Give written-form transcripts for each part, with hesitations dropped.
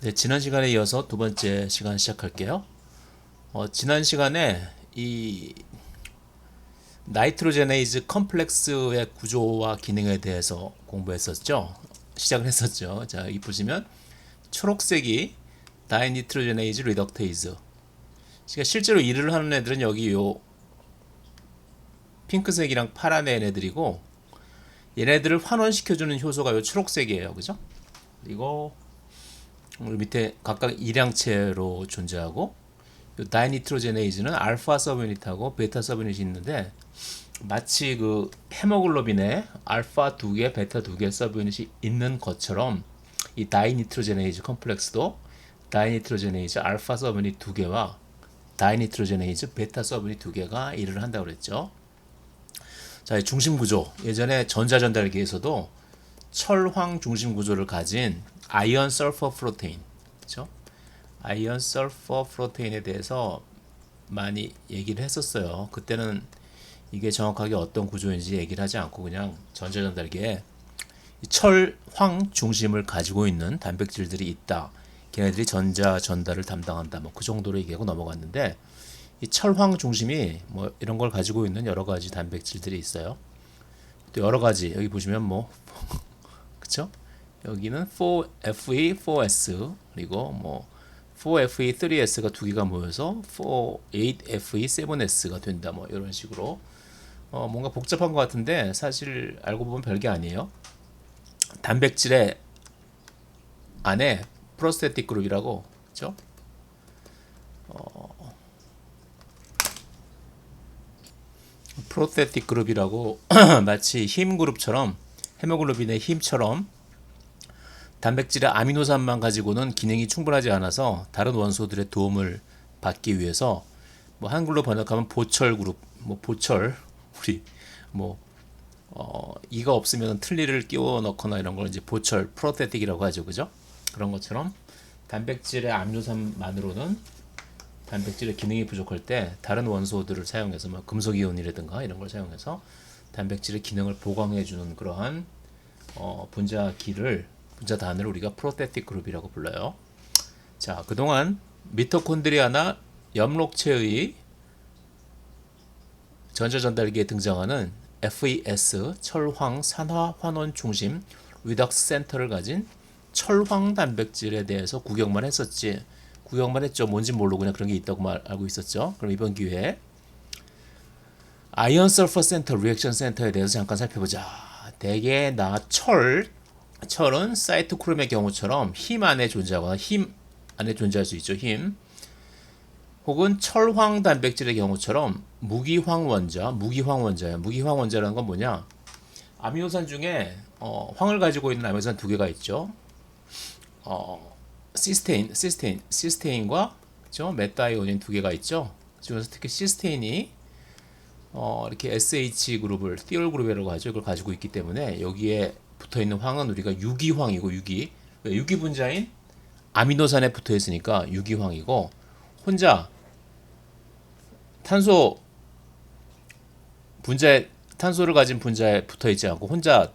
네, 지난 시간에 이어서 두 번째 시간 시작할게요. 지난 시간에 이 나이트로제네이즈 컴플렉스의 구조와 기능에 대해서 공부했었죠. 시작을 했었죠. 자, 여기 보시면 초록색이 다이니트로제네이즈 리덕테이즈. 그러니까 실제로 일을 하는 애들은 여기 요 핑크색이랑 파란 애들이고 얘네들을 환원시켜주는 효소가 요 초록색이에요. 그죠? 그리고 우리 밑에 각각 일양체로 존재하고 다이니트로제네이즈는 알파 서브유닛하고 베타 서브유닛이 있는데 마치 그 헤모글로빈에 알파 두 개, 베타 두 개 서브유닛이 있는 것처럼 이 다이니트로제네이즈 컴플렉스도 다이니트로제네이즈 알파 서브유닛 두 개와 다이니트로제네이즈 베타 서브유닛 두 개가 일을 한다고 그랬죠. 자, 중심 구조. 예전에 전자전달기에서도 철황 중심 구조를 가진 아이언 설퍼 프로테인, 그렇죠? 아이언 설퍼 프로테인에 대해서 많이 얘기를 했었어요. 그때는 이게 정확하게 어떤 구조인지 얘기를 하지 않고 그냥 전자전달기에 철황 중심을 가지고 있는 단백질들이 있다. 걔네들이 전자 전달을 담당한다. 뭐 그 정도로 얘기하고 넘어갔는데 이 철황 중심이 뭐 이런 걸 가지고 있는 여러 가지 단백질들이 있어요. 또 여러 가지 여기 보시면 뭐 그쵸? 여기는 4FE, 4S 그리고 뭐 4FE, 3S가 두 개가 모여서 8FE, 7S가 된다. 뭐 이런 식으로 뭔가 복잡한 것 같은데 사실 알고 보면 별게 아니에요. 단백질의 안에 프로스테틱 그룹이라고 그죠? 프로스테틱 그룹이라고 마치 힘 그룹처럼 헤모글로빈의 힘처럼 단백질의 아미노산만 가지고는 기능이 충분하지 않아서 다른 원소들의 도움을 받기 위해서 뭐 한글로 번역하면 보철 그룹, 뭐 보철 우리 뭐 이가 없으면 틀니를 끼워 넣거나 이런 걸 이제 보철 프로테틱이라고 하죠, 그죠? 그런 것처럼 단백질의 아미노산만으로는 단백질의 기능이 부족할 때 다른 원소들을 사용해서 뭐 금속 이온이라든가 이런 걸 사용해서 단백질의 기능을 보강해 주는 그러한 분자단을 우리가 프로테틱 그룹이라고 불러요. 자, 그동안 미토콘드리아나 엽록체의 전자전달기에 등장하는 FES 철황 산화 환원 중심 리덕스 센터를 가진 철황 단백질에 대해서 구경만 했었지. 구경만 했죠. 뭔지 모르고 그냥 그런 게 있다고 알고 있었죠. 그럼 이번 기회에 아이언 설퍼 센터, 리액션 센터에 대해서 잠깐 살펴보자. 대개 철은 사이토크롬의 경우처럼 힘 안에 존재하거나 힘 안에 존재할 수 있죠. 힘. 혹은 철황 단백질의 경우처럼 무기황원자야. 무기황원자라는 건 뭐냐? 아미노산 중에 황을 가지고 있는 아미노산 두 개가 있죠. 시스테인과 그렇죠? 메타이오닌 두 개가 있죠. 그래서 특히 시스테인이 이렇게 SH 그룹을 띠올 그룹이라고 하죠. 이걸 가지고 있기 때문에 여기에 붙어 있는 황은 우리가 유기황이고 유기 분자인 아미노산에 붙어 있으니까 유기황이고 혼자 탄소 분자에 탄소를 가진 분자에 붙어 있지 않고 혼자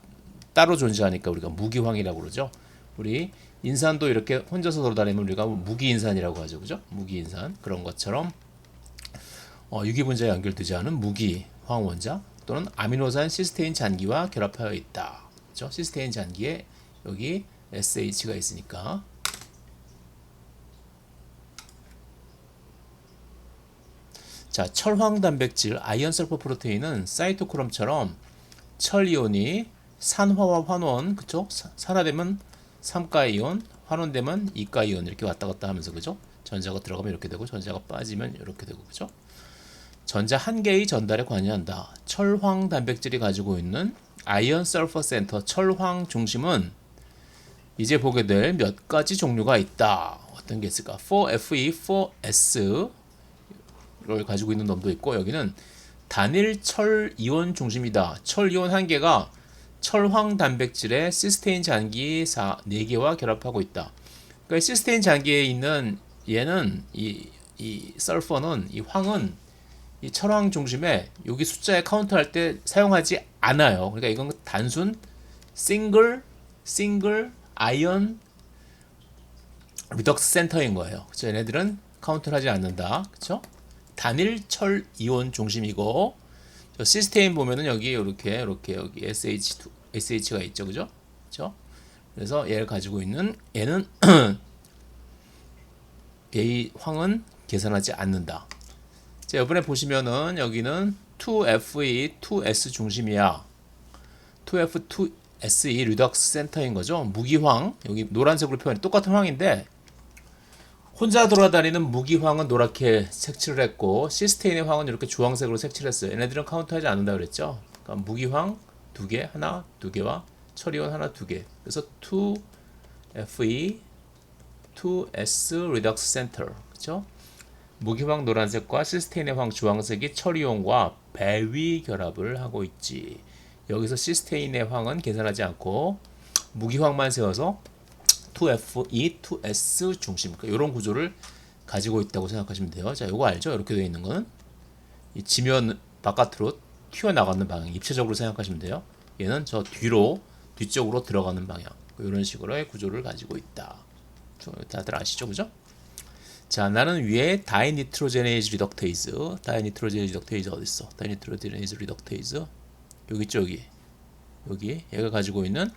따로 존재하니까 우리가 무기황이라고 그러죠. 우리 인산도 이렇게 혼자서 돌아다니면 우리가 무기인산이라고 하죠. 그죠? 무기인산. 그런 것처럼 유기 분자에 연결되지 않은 무기황 원자 또는 아미노산 시스테인 잔기와 결합하여 있다. 그죠? 시스테인 잔기에 여기 SH가 있으니까. 자, 철황 단백질 아이언 설퍼 프로테인은 사이토크롬처럼 철 이온이 산화와 환원, 그쵸? 산화되면 3가 이온, 환원되면 2가 이온 이렇게 왔다 갔다 하면서 그죠? 전자가 들어가면 이렇게 되고 전자가 빠지면 이렇게 되고 그죠? 전자 한 개의 전달에 관여한다. 철황 단백질이 가지고 있는 아이언 설퍼 센터 철황 중심은 이제 보게 될 몇 가지 종류가 있다. 어떤 게 있을까? 4FE, 4S 를 가지고 있는 놈도 있고 여기는 단일 철 이온 중심이다. 철 이온 한 개가 철황 단백질의 시스테인 잔기 4개와 결합하고 있다. 그러니까 시스테인 잔기에 있는 얘는 이 설퍼는 이 황은 이 철황 중심에 여기 숫자에 카운트할 때 사용하지 않아요. 그러니까 이건 단순 싱글 아이언 리덕스 센터인 거예요. 그쵸? 얘네들은 카운트를 하지 않는다. 그쵸? 단일 철 이온 중심이고, 저 시스테인 보면은 여기 이렇게 여기 SH가 있죠. 그죠? 그쵸? 그래서 얘를 가지고 있는 얘는 얘의 황은 계산하지 않는다. 자, 이번에 보시면은 여기는 2Fe, 2S 중심이야. 2F, 2SE 리덕스 센터인 거죠. 무기황, 여기 노란색으로 표현해. 똑같은 황인데 혼자 돌아다니는 무기황은 노랗게 색칠을 했고 시스테인의 황은 이렇게 주황색으로 색칠을 했어요. 얘네들은 카운트하지 않는다 그랬죠. 그러니까 무기황 2개, 하나, 2개와 철이온 하나, 2개. 그래서 2Fe, 2S 리덕스 센터. 그렇죠? 무기황 노란색과 시스테인의 황 주황색이 철이온과 배위 결합을 하고 있지. 여기서 시스테인의 황은 계산하지 않고 무기황만 세워서 2Fe, 2S 중심 이런 구조를 가지고 있다고 생각하시면 돼요. 자, 이거 알죠? 이렇게 되어 있는 거는 이 지면 바깥으로 튀어나가는 방향 입체적으로 생각하시면 돼요. 얘는 저 뒤쪽으로 들어가는 방향 이런 식으로의 구조를 가지고 있다. 다들 아시죠? 그죠? 자, 나는 위에 다이니트로제네이즈 리덕테이즈 어디 있어? 다이니트로제네이즈 리덕테이즈 여기 있죠, 여기 얘가 가지고 있는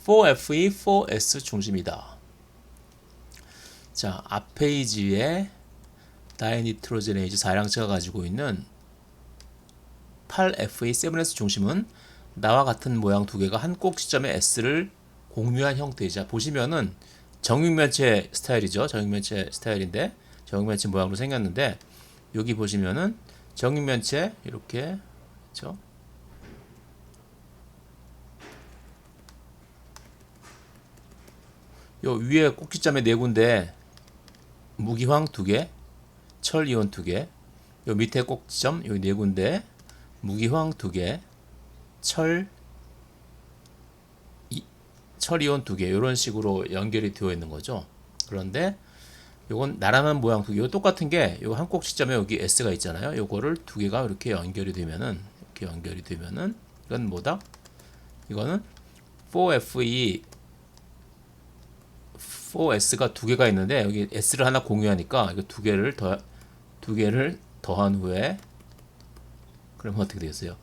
4Fe, 4S 중심이다. 자, 앞 페이지에 다이니트로제네이즈 4량체가 가지고 있는 8Fe, 7S 중심은 나와 같은 모양 두 개가 한 꼭지점에 S를 공유한 형태이자 보시면은 정육면체 스타일이죠. 정육면체 스타일인데 정육면체 모양으로 생겼는데 여기 보시면은 정육면체 이렇게 그렇죠? 요 위에 꼭지점에 네 군데 무기황 2개, 철 이온 2개. 요 밑에 꼭지점 여기 네 군데 무기황 2개, 철 이온 2개 이런 식으로 연결이 되어 있는 거죠. 그런데 요건 나란한 모양 2개. 요 똑같은 게 요 한 꼭지점에 여기 S가 있잖아요. 요거를 2개가 이렇게 연결이 되면은 이건 뭐다? 이거는 4Fe 4S가 2개가 있는데 여기 S를 하나 공유하니까 이거 2개를 더한 후에 그러면 어떻게 되겠어요?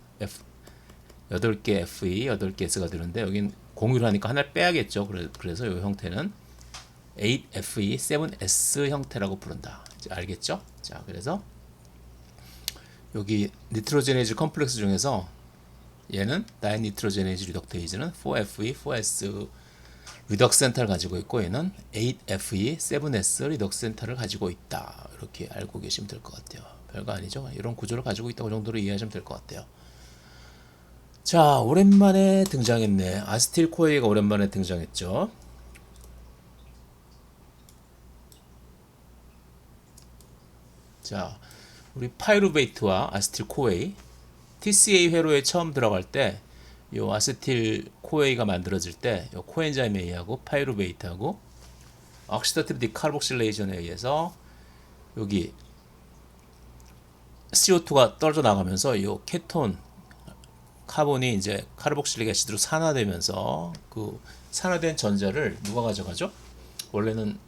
8개 Fe, 8개 S가 되는데 여긴 공유를 하니까 하나를 빼야겠죠. 그래서 이 형태는 8Fe, 7S 형태라고 부른다. 이제 알겠죠? 자, 그래서 여기 니트로제네이즈 컴플렉스 중에서 얘는 다이니트로제네이즈 리덕테이즈는 4Fe, 4S 리덕스 센터를 가지고 있고 얘는 8Fe, 7S 리덕스 센터를 가지고 있다. 이렇게 알고 계시면 될 것 같아요. 별거 아니죠? 이런 구조를 가지고 있다고 정도로 이해하시면 될 것 같아요. 자, 오랜만에 등장했네. 아스틸 코에이가 오랜만에 등장했죠. 자, 우리 파이루베이트와 아스틸 코에이 TCA 회로에 처음 들어갈 때 이 아세틸 코에이가 만들어질 때 이 코엔자임에 의하고 파이루베이트하고 옥시다티브 디카르복실레이션에 의해서 여기 CO2가 떨어져 나가면서 이 케톤 카본이 이제 카르복실릭 애시드로 산화되면서 그 산화된 전자를 누가 가져가죠? 원래는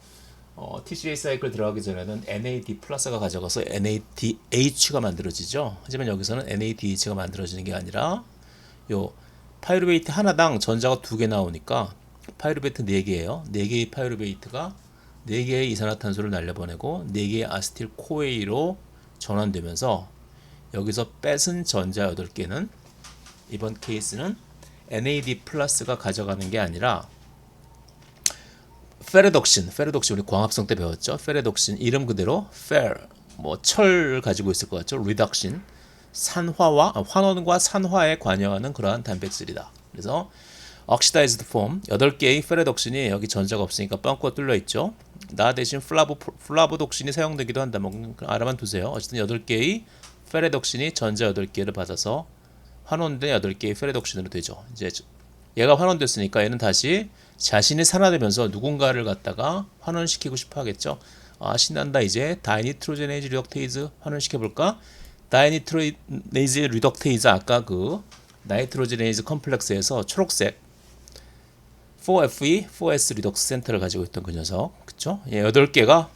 TCA 사이클 들어가기 전에는 NAD 플러스가 가져가서 NADH가 만들어지죠. 하지만 여기서는 NADH가 만들어지는 게 아니라 요 파이루베이트 하나당 전자가 2개 나오니까 파이루베이트 4개예요. 4개의 파이루베이트가 4개의 이산화탄소를 날려보내고 4개의 아스틸 코에이로 전환되면서 여기서 뺏은 전자 8개는 이번 케이스는 NAD 플러스가 가져가는 게 아니라 페레독신 우리 광합성 때 배웠죠. 페레독신 이름 그대로 철을 가지고 있을 것 같죠. 리덕신 환원과 산화에 관여하는 그러한 단백질이다. 그래서 oxidized form 8개의 페레독신이 여기 전자가 없으니까 뻥커 뚫려 있죠. 나 대신 플라보독신이 사용되기도 한다. 뭐 알아만 두세요. 어쨌든 8개의 페레독신이 전자 8개를 받아서 환원된 8개의 페레독신으로 되죠. 이제 얘가 환원됐으니까 얘는 다시 자신이 산화되면서 누군가를 갖다가 환원시키고 싶어 하겠죠. 아, 신난다. 이제 다이니트로제네이즈 리덕테이즈 환원시켜볼까? 다이니트로제네이즈 리덕테이즈 아까 그 나이트로제네이즈 컴플렉스에서 초록색 4FE, 4S 리덕스 센터를 가지고 있던 그 녀석, 그쵸? 예, 8개가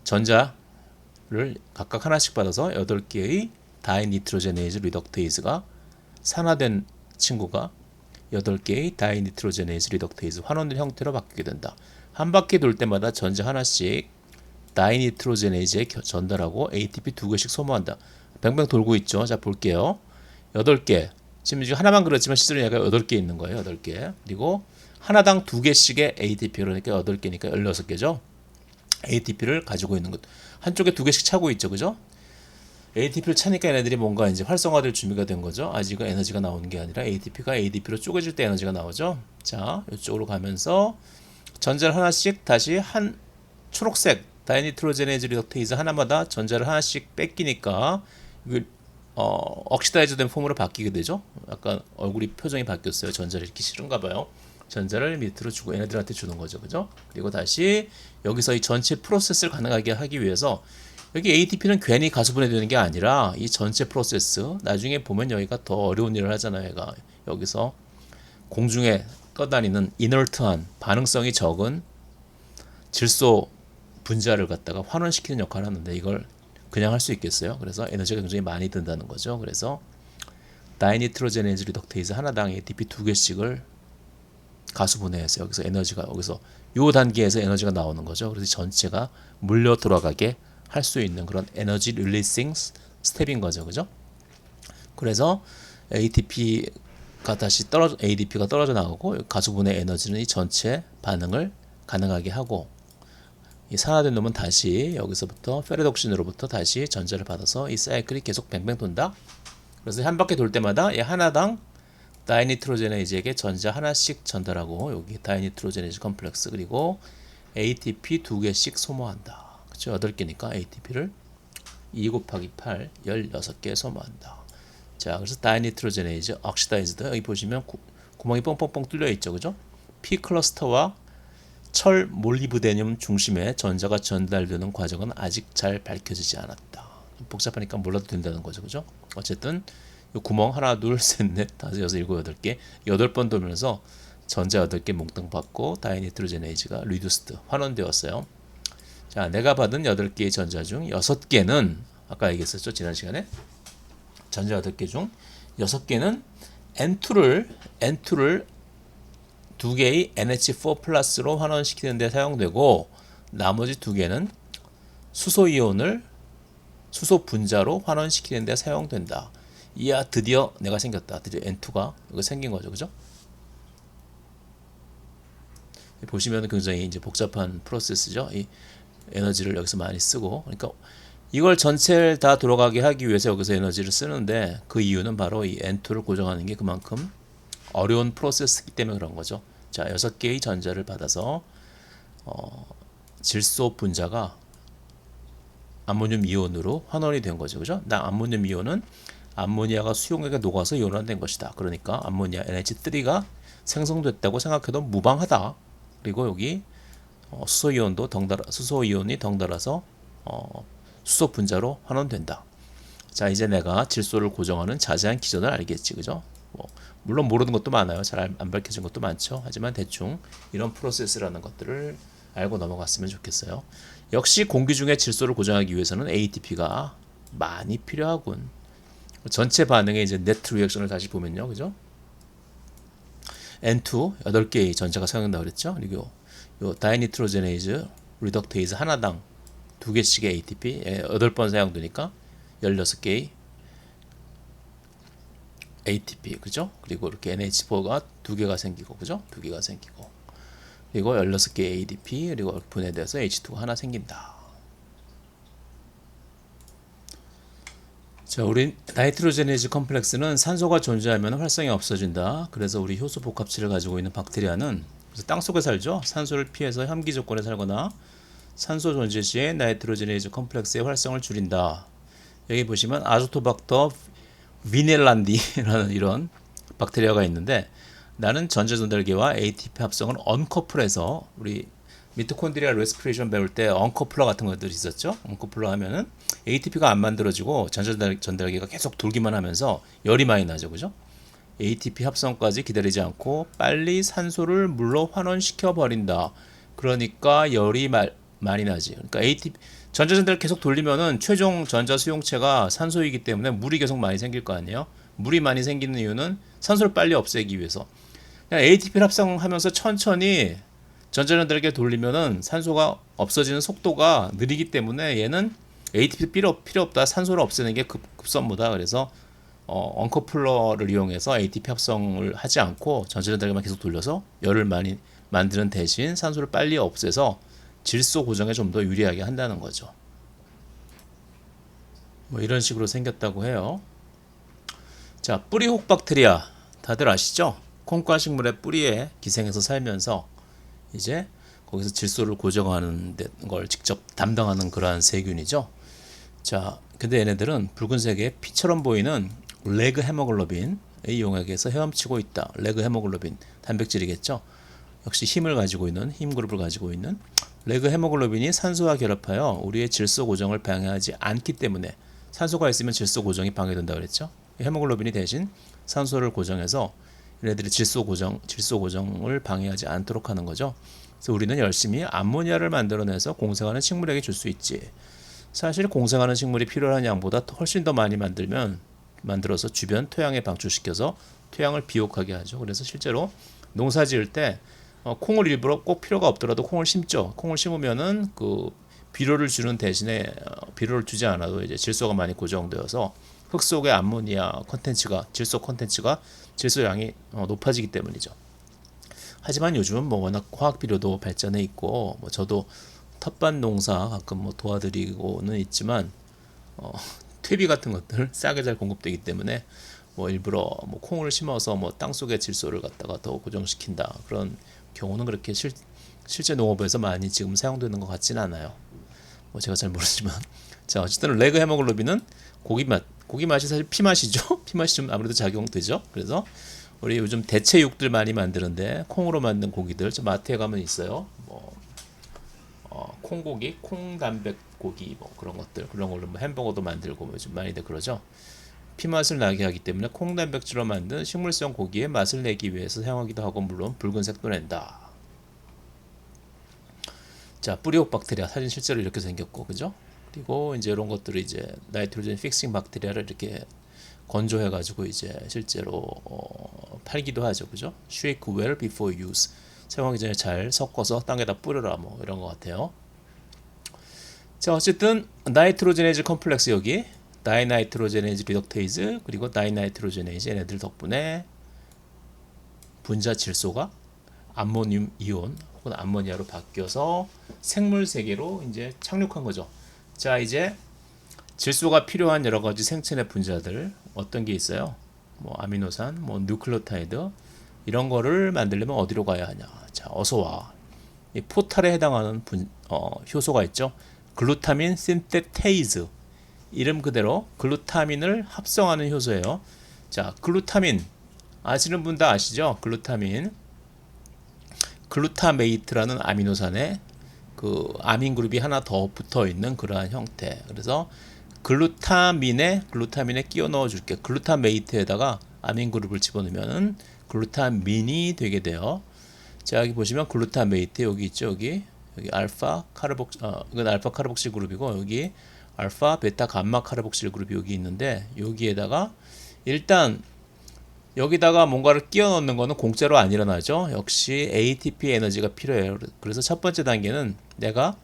전자를 각각 하나씩 받아서 8개의 다이니트로제네이즈 리덕테이즈가 산화된 친구가 8개의 다이니트로제네이즈 리덕테이즈 환원된 형태로 바뀌게 된다. 한 바퀴 돌 때마다 전자 하나씩 다이니트로제네이즈에 전달하고 ATP 2개씩 소모한다. 뱅뱅 돌고 있죠. 자, 볼게요. 8개. 지금 하나만 그렇지만 실제로 얘가 8개 있는 거예요. 8개. 그리고 하나당 2개씩의 ATP, 그러니까 8개니까 16개죠. ATP를 가지고 있는 것. 한쪽에 2개씩 차고 있죠. 그죠? ATP를 차니까 얘네들이 뭔가 이제 활성화될 준비가 된 거죠. 아직은 에너지가 나오는 게 아니라 ATP가 ADP로 쪼개질 때 에너지가 나오죠. 자, 이쪽으로 가면서 전자를 하나씩 다시 한 초록색 다이니트로제네이즈 리덕테이즈 하나마다 전자를 하나씩 뺏기니까 이게 억시다이즈 된 폼으로 바뀌게 되죠. 약간 얼굴이 표정이 바뀌었어요. 전자를 읽기 싫은가 봐요. 전자를 밑으로 주고 얘네들한테 주는 거죠. 그죠? 그리고 다시 여기서 이 전체 프로세스를 가능하게 하기 위해서 여기 ATP는 괜히 가수분해 되는 게 아니라 이 전체 프로세스 나중에 보면 여기가 더 어려운 일을 하잖아요. 얘가 여기서 공중에 떠다니는 이너트한 반응성이 적은 질소 분자를 갖다가 환원시키는 역할을 하는데 이걸 그냥 할 수 있겠어요? 그래서 에너지가 굉장히 많이 든다는 거죠. 그래서 다이니트로제네이즈 리덕테이즈 하나당 ATP 2개씩을 가수분해해서 여기서 에너지가 여기서 요 단계에서 에너지가 나오는 거죠. 그래서 전체가 물려 돌아가게 할 수 있는 그런 에너지 릴리싱 스텝인 거죠. 그죠? 그래서 ATP가 다시 ADP가 떨어져 나가고 가수분해 에너지는 이 전체 반응을 가능하게 하고 이 산화된 놈은 다시 여기서부터 페레독신으로부터 다시 전자를 받아서 이 사이클이 계속 뱅뱅 돈다. 그래서 한 바퀴 돌 때마다 이 하나당 다이니트로제네이즈에게 전자 하나씩 전달하고 여기 다이니트로제네이즈 컴플렉스 그리고 ATP 2개씩 소모한다. 그쵸? 8개니까 ATP를 2 곱하기 8, 16개 소모한다. 자, 그래서 다이니트로제네이즈 억시다이즈드 여기 보시면 구멍이 뻥뻥뻥 뚫려 있죠. 그죠? P 클러스터와 철 몰리브데늄 중심에 전자가 전달되는 과정은 아직 잘 밝혀지지 않았다. 복잡하니까 몰라도 된다는 거죠. 그죠? 어쨌든 이 구멍 하나, 둘, 셋, 넷, 다섯, 여섯, 일곱, 여덟 개 8번 돌면서 전자 8개 몽땅 받고 다이니트로제네이즈가 리듀스드 환원되었어요. 자, 내가 받은 8개의 전자 중 6개는 아까 얘기했었죠. 지난 시간에 전자 8개 중 6개는 N2를 2개의 NH4 플러스로 환원시키는 데 사용되고 나머지 2개는 수소이온을 수소 분자로 환원시키는 데 사용된다. 이야 드디어 내가 생겼다. 드디어 N2가 이거 생긴 거죠. 그죠? 보시면 굉장히 이제 복잡한 프로세스죠. 이 에너지를 여기서 많이 쓰고 그러니까 이걸 전체를 다 돌아가게 하기 위해서 여기서 에너지를 쓰는데 그 이유는 바로 이 N2를 고정하는 게 그만큼 어려운 프로세스이기 때문에 그런 거죠. 자, 6개의 전자를 받아서 질소 분자가 암모늄 이온으로 환원이 된 거죠. 그죠? 암모늄 이온은 암모니아가 수용액에 녹아서 이온화된 것이다. 그러니까 암모니아 NH3가 생성됐다고 생각해도 무방하다. 그리고 여기 수소이온이 덩달아서 수소 분자로 환원된다. 자, 이제 내가 질소를 고정하는 자세한 기전을 알겠지. 그죠? 물론 모르는 것도 많아요. 잘 안 밝혀진 것도 많죠. 하지만 대충 이런 프로세스라는 것들을 알고 넘어갔으면 좋겠어요. 역시 공기 중에 질소를 고정하기 위해서는 ATP가 많이 필요하군. 전체 반응의 이제 네트 리액션을 다시 보면요. 그죠? N2 8개의 전자가 사용된다고 그랬죠. 그리고 요 다이니트로제네이즈 리덕테이즈 하나당 2개씩의 ATP 8번 사용되니까 16개의 ATP 그죠? 그리고 이렇게 NH4가 2개가 생기고 그죠? 2개가 생기고 그리고 16개의 ADP 그리고 분해돼서 H2가 하나 생긴다. 자, 우리 나이트로제네이즈 컴플렉스는 산소가 존재하면 활성이 없어진다. 그래서 우리 효소 복합체를 가지고 있는 박테리아는 땅 속에 살죠. 산소를 피해서 혐기 조건에 살거나 산소 존재 시에 나이트로제네이즈 컴플렉스의 활성을 줄인다. 여기 보시면 아조토박터 비넬란디라는 이런 박테리아가 있는데 나는 전자 전달계와 ATP 합성을 언커플해서 우리 미토콘드리아 레스피레이션 배울 때 언커플러 같은 것들이 있었죠. 언커플러 하면은 ATP가 안 만들어지고 전자 전달계가 계속 돌기만 하면서 열이 많이 나죠. 그죠? ATP 합성까지 기다리지 않고 빨리 산소를 물로 환원시켜 버린다. 그러니까 열이 많이 나지. 그러니까 ATP 전자전자를 계속 돌리면은 최종 전자 수용체가 산소이기 때문에 물이 계속 많이 생길 거 아니에요. 물이 많이 생기는 이유는 산소를 빨리 없애기 위해서. 그냥 ATP를 합성하면서 천천히 전자전자를 돌리면은 산소가 없어지는 속도가 느리기 때문에 얘는 ATP 필요 없다. 산소를 없애는 게 급선무다. 그래서 언커플러를 이용해서 ATP 합성을 하지 않고 전자전자만 계속 돌려서 열을 많이 만드는 대신 산소를 빨리 없애서 질소 고정에 좀 더 유리하게 한다는 거죠. 뭐 이런 식으로 생겼다고 해요. 자, 뿌리 혹박테리아 다들 아시죠? 콩과 식물의 뿌리에 기생해서 살면서 이제 거기서 질소를 고정하는 걸 직접 담당하는 그러한 세균이죠. 자, 근데 얘네들은 붉은색의 피처럼 보이는 레그 헤모글로빈의 용액에서 헤엄치고 있다. 레그 헤모글로빈 단백질이겠죠. 역시 힘을 가지고 있는 힘 그룹을 가지고 있는 레그 헤모글로빈이 산소와 결합하여 우리의 질소 고정을 방해하지 않기 때문에 산소가 있으면 질소 고정이 방해된다 그랬죠. 헤모글로빈이 대신 산소를 고정해서 얘네들이 질소 고정을 방해하지 않도록 하는 거죠. 그래서 우리는 열심히 암모니아를 만들어내서 공생하는 식물에게 줄 수 있지. 사실 공생하는 식물이 필요한 양보다 훨씬 더 많이 만들어서 주변 토양에 방출시켜서 토양을 비옥하게 하죠. 그래서 실제로 농사 지을 때 콩을 일부러 꼭 필요가 없더라도 콩을 심죠. 콩을 심으면은 그 비료를 주는 대신에 비료를 주지 않아도 이제 질소가 많이 고정되어서 흙 속의 암모니아 컨텐츠가 질소 양이 높아지기 때문이죠. 하지만 요즘은 뭐 워낙 화학 비료도 발전해 있고 뭐 저도 텃밭 농사 가끔 뭐 도와드리고는 있지만 퇴비 같은 것들 싸게 잘 공급되기 때문에 뭐 일부러 뭐 콩을 심어서 뭐 땅속의 질소를 갖다가 더 고정시킨다 그런 경우는 그렇게 실제 농업에서 많이 지금 사용되는 것 같지는 않아요. 뭐 제가 잘 모르지만 자 어쨌든 레그 헤모글로빈은 고기 맛이 사실 피 맛이죠. 피 맛이 좀 아무래도 작용되죠. 그래서 우리 요즘 대체육들 많이 만드는데 콩으로 만든 고기들 저 마트에 가면 있어요. 뭐 콩고기, 콩단백고기 뭐 그런 것들 그런 걸로 뭐 햄버거도 만들고 요즘 많이들 그러죠. 피맛을 나게 하기 때문에 콩단백질로 만든 식물성 고기의 맛을 내기 위해서 사용하기도 하고 물론 붉은색도 낸다. 자, 뿌리옥 박테리아 사진 실제로 이렇게 생겼고 그죠? 그리고 이제 이런 것들을 이제 나이트로젠 픽싱 박테리아를 이렇게 건조해 가지고 이제 실제로 팔기도 하죠. 그죠? Shake well before use. 사용하기 전에 잘 섞어서 땅에다 뿌려라 뭐 이런 것 같아요. 자, 어쨌든 나이트로제네이즈 컴플렉스 여기 다이나이트로제네이즈 리덕테이즈 그리고 다이나이트로제네이즈 얘네들 덕분에 분자 질소가 암모늄 이온 혹은 암모니아로 바뀌어서 생물 세계로 이제 착륙한 거죠. 자, 이제 질소가 필요한 여러 가지 생체 내 분자들 어떤 게 있어요? 뭐 아미노산, 뭐 뉴클레오타이드 이런 거를 만들려면 어디로 가야 하냐? 자, 어서 와. 이 포탈에 해당하는 효소가 있죠. 글루타민 신테테이즈. 이름 그대로 글루타민을 합성하는 효소예요. 자, 글루타민 아시는 분 다 아시죠? 글루타메이트라는 아미노산에 그 아민 그룹이 하나 더 붙어 있는 그러한 형태. 그래서 글루타민에 끼워 넣어 줄게. 글루타메이트에다가 아민 그룹을 집어넣으면 글루타민이 되게 돼요. 자, 여기 보시면 글루타메이트 여기 있죠. 여기 알파 이건 알파 카르복실 그룹이고 여기 알파 베타 감마 카르복실 그룹이 여기 있는데 여기에다가 일단 여기다가 뭔가를 끼워 넣는 거는 공짜로 안 일어나죠. 역시 ATP 에너지가 필요해요. 그래서 첫 번째 단계는 내가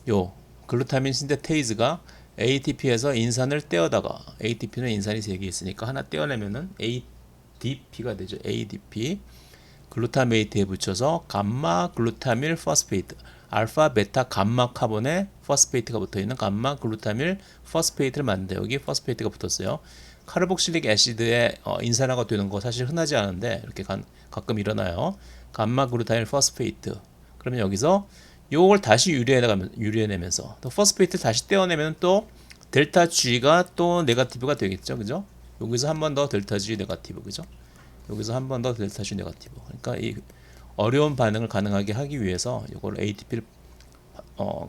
요 글루타민 신테테이즈가 ATP에서 인산을 떼어다가 ATP는 인산이 3개 있으니까 하나 떼어내면은 ADP가 되죠. ADP 글루타메이트에 붙여서 감마 글루타밀 포스페이트 알파 베타 감마 카본에 포스페이트가 붙어있는 감마 글루타밀 포스페이트를 만드는데 여기 포스페이트가 붙었어요. 카르복실릭 애시드에 인산화가 되는 거 사실 흔하지 않은데 이렇게 가끔 감마 글루타밀 포스페이트. 그러면 여기서 요걸 다시 유리해내면서 또 포스페이트를 다시 떼어내면 또 델타 G가 또 네거티브가 되겠죠. 그죠? 여기서 한 번 더 델타 G 네거티브. 그죠? 여기서 한 번 더 델타 G 네거티브. 그러니까 이 어려운 반응을 가능하게 하기 위해서 이걸 ATP를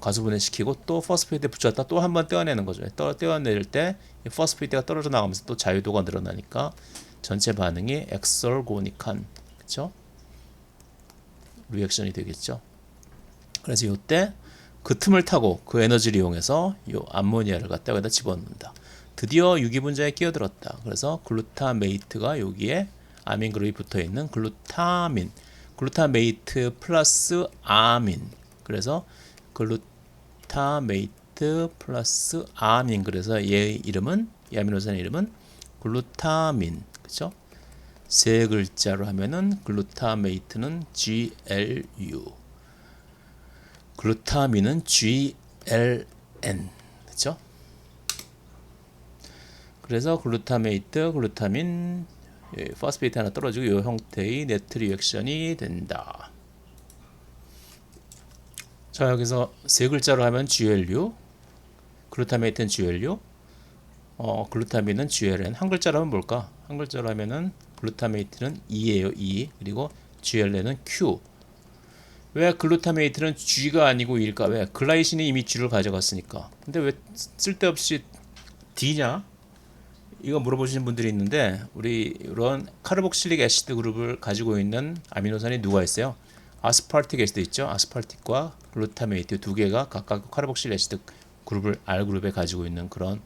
가수분해시키고 또 포스페이트에 붙였다 또 한 번 떼어내는 거죠. 떼어낼 때 포스페이트가 떨어져 나가면서 또 자유도가 늘어나니까 전체 반응이 엑설고닉한, 그쵸? 리액션이 되겠죠. 그래서 이때 그 틈을 타고 그 에너지를 이용해서 이 암모니아를 갖다 여기다 집어넣는다. 드디어 유기분자에 끼어들었다. 그래서 글루타메이트가 여기에 아민 그룹이 붙어 있는 글루타민, 글루타메이트 플러스 아민. 그래서 글루타메이트 플러스 아민. 그래서 얘 이름은, 이 아미노산의 이름은 글루타민. 그렇죠? 세 글자로 하면은 글루타메이트는 GLU, 글루타민은 GLN. 그렇죠? 그래서 글루타메이트, 글루타민, 포스페이트 하나 떨어지고 이 형태의 네트 리액션이 된다. 자, 여기서 세 글자로 하면 GLU, 글루타메이트는 GLU, 글루타민은 GLN. 한 글자로 하면 뭘까? 한 글자로 하면은 글루타메이트는 E예요, E. 그리고 GLN은 Q. 왜 글루타메이트는 G가 아니고 E일까? 왜? 글라이신이 이미 G를 가져갔으니까. 근데 왜 쓸데없이 D냐? 이거 물어보시는 분들이 있는데, 우리 이런 카르복실릭 애시드 그룹을 가지고 있는 아미노산이 누가 있어요? 아스파르틱 애시드 있죠? 아스파르틱과 글루타메이트 두 개가 각각 카르복실 애시드 그룹을 R 그룹에 가지고 있는 그런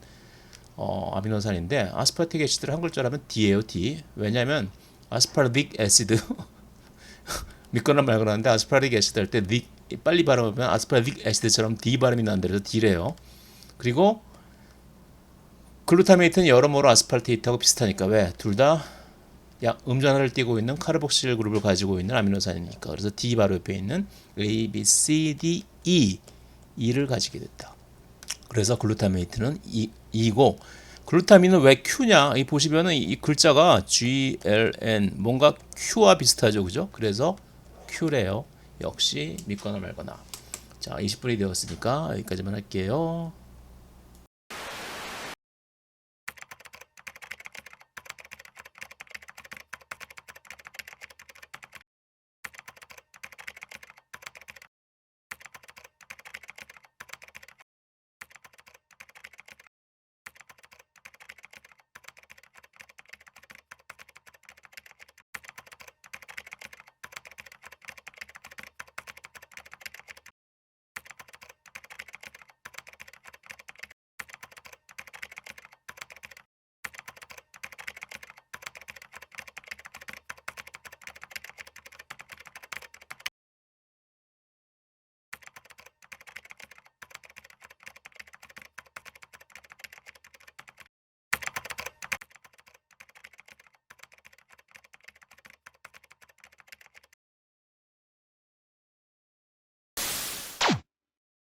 아미노산인데, 아스파르틱 애시드를 한 글자로 하면 D예요, D. 왜냐하면 아스파르틱 애시드 믿거나 말거나 하는데, 아스파르틱 애시드 할 때 빨리 발음하면 아스파르틱 애시드처럼 D 발음이 난다 그래서 D래요. 그리고 글루타메이트는 여러모로 아스팔테이트하고 비슷하니까. 왜? 둘 다 음전하를 띠고 있는 카르복실 그룹을 가지고 있는 아미노산이니까. 그래서 D 바로 옆에 있는 A, B, C, D, E를 가지게 됐다. 그래서 글루타메이트는 E고, 글루타민은 왜 Q냐? 이 보시면은 이 글자가 GLN 뭔가 Q와 비슷하죠, 그죠? 그래서 Q래요. 역시 믿거나 말거나. 자, 20분이 되었으니까 여기까지만 할게요.